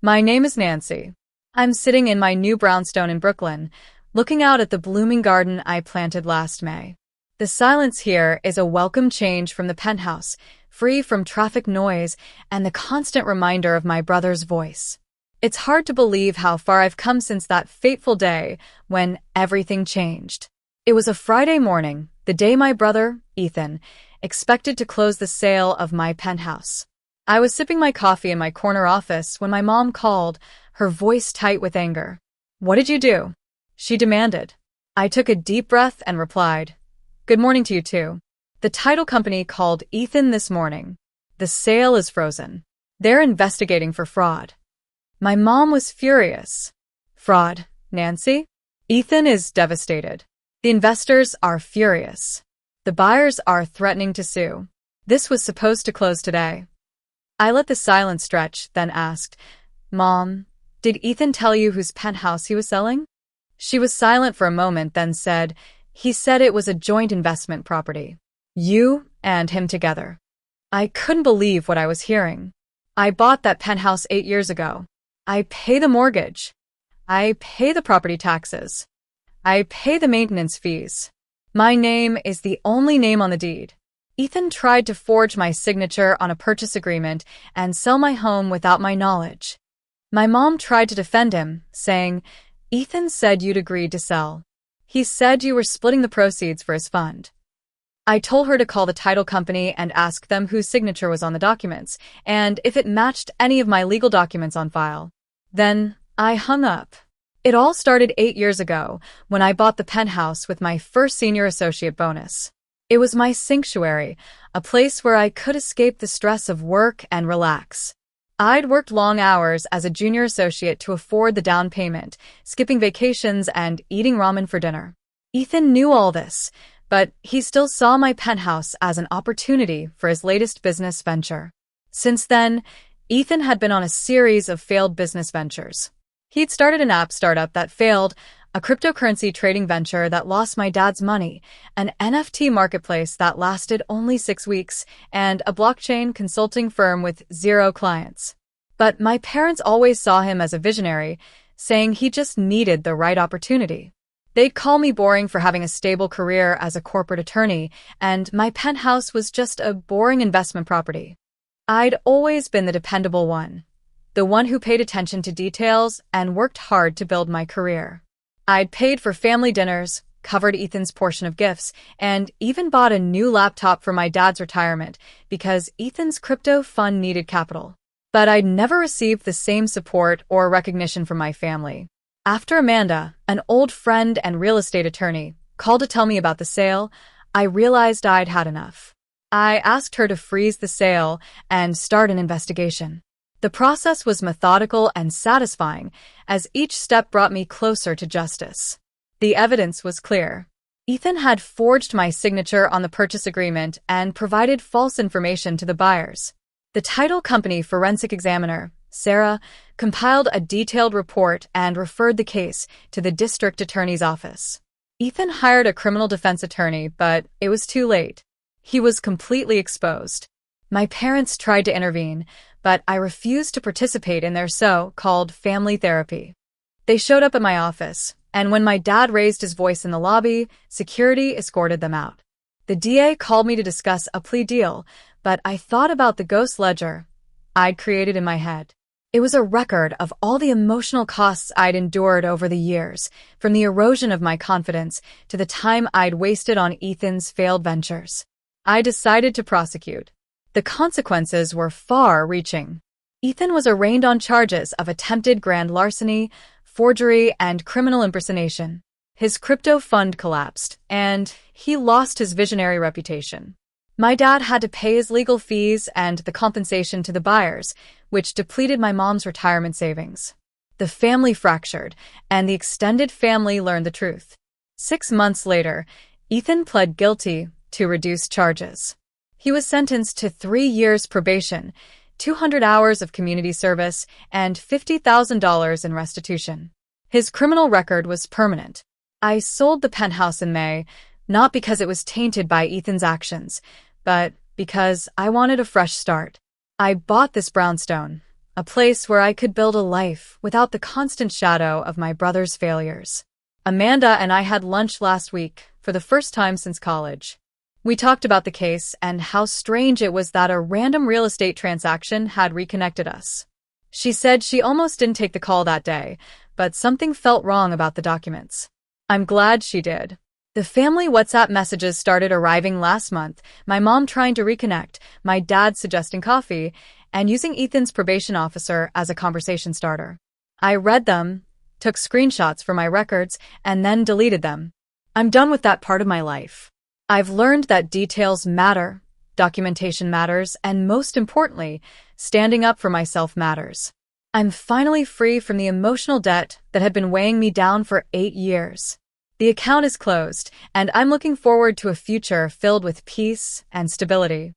My name is Nancy. I'm sitting in my new brownstone in Brooklyn, looking out at the blooming garden I planted last May. The silence here is a welcome change from the penthouse, free from traffic noise and the constant reminder of my brother's voice. It's hard to believe how far I've come since that fateful day when everything changed. It was a Friday morning, the day my brother, Ethan, expected to close the sale of my penthouse. I was sipping my coffee in my corner office when my mom called, her voice tight with anger. "What did you do?" she demanded. I took a deep breath and replied, "Good morning to you too. The title company called Ethan this morning. The sale is frozen. They're investigating for fraud." My mom was furious. "Fraud, Nancy?" Ethan is devastated. The investors are furious. The buyers are threatening to sue. This was supposed to close today. I let the silence stretch, then asked, "Mom, did Ethan tell you whose penthouse he was selling?" She was silent for a moment, then said, "He said it was a joint investment property. You and him together." I couldn't believe what I was hearing. I bought that penthouse 8 years ago. I pay the mortgage. I pay the property taxes. I pay the maintenance fees. My name is the only name on the deed. Ethan tried to forge my signature on a purchase agreement and sell my home without my knowledge. My mom tried to defend him, saying, "Ethan said you'd agreed to sell. He said you were splitting the proceeds for his fund." I told her to call the title company and ask them whose signature was on the documents, and if it matched any of my legal documents on file. Then I hung up. It all started 8 years ago, when I bought the penthouse with my first senior associate bonus. It was my sanctuary, a place where I could escape the stress of work and relax. I'd worked long hours as a junior associate to afford the down payment, skipping vacations and eating ramen for dinner. Ethan knew all this, but he still saw my penthouse as an opportunity for his latest business venture. Since then, Ethan had been on a series of failed business ventures. He'd started an app startup that failed, a cryptocurrency trading venture that lost my dad's money, an NFT marketplace that lasted only 6 weeks, and a blockchain consulting firm with 0 clients. But my parents always saw him as a visionary, saying he just needed the right opportunity. They'd call me boring for having a stable career as a corporate attorney, and my penthouse was just a boring investment property. I'd always been the dependable one, the one who paid attention to details and worked hard to build my career. I'd paid for family dinners, covered Ethan's portion of gifts, and even bought a new laptop for my dad's retirement because Ethan's crypto fund needed capital. But I'd never received the same support or recognition from my family. After Amanda, an old friend and real estate attorney, called to tell me about the sale, I realized I'd had enough. I asked her to freeze the sale and start an investigation. The process was methodical and satisfying, as each step brought me closer to justice. The evidence was clear. Ethan had forged my signature on the purchase agreement and provided false information to the buyers. The title company forensic examiner, Sarah, compiled a detailed report and referred the case to the district attorney's office. Ethan hired a criminal defense attorney, but it was too late. He was completely exposed. My parents tried to intervene, but I refused to participate in their so-called family therapy. They showed up at my office, and when my dad raised his voice in the lobby, security escorted them out. The DA called me to discuss a plea deal, but I thought about the ghost ledger I'd created in my head. It was a record of all the emotional costs I'd endured over the years, from the erosion of my confidence to the time I'd wasted on Ethan's failed ventures. I decided to prosecute. The consequences were far-reaching. Ethan was arraigned on charges of attempted grand larceny, forgery, and criminal impersonation. His crypto fund collapsed, and he lost his visionary reputation. My dad had to pay his legal fees and the compensation to the buyers, which depleted my mom's retirement savings. The family fractured, and the extended family learned the truth. 6 months later, Ethan pled guilty to reduced charges. He was sentenced to 3 years probation, 200 hours of community service, and $50,000 in restitution. His criminal record was permanent. I sold the penthouse in May, not because it was tainted by Ethan's actions, but because I wanted a fresh start. I bought this brownstone, a place where I could build a life without the constant shadow of my brother's failures. Amanda and I had lunch last week for the first time since college. We talked about the case and how strange it was that a random real estate transaction had reconnected us. She said she almost didn't take the call that day, but something felt wrong about the documents. I'm glad she did. The family WhatsApp messages started arriving last month, my mom trying to reconnect, my dad suggesting coffee, and using Ethan's probation officer as a conversation starter. I read them, took screenshots for my records, and then deleted them. I'm done with that part of my life. I've learned that details matter, documentation matters, and most importantly, standing up for myself matters. I'm finally free from the emotional debt that had been weighing me down for 8 years. The account is closed, and I'm looking forward to a future filled with peace and stability.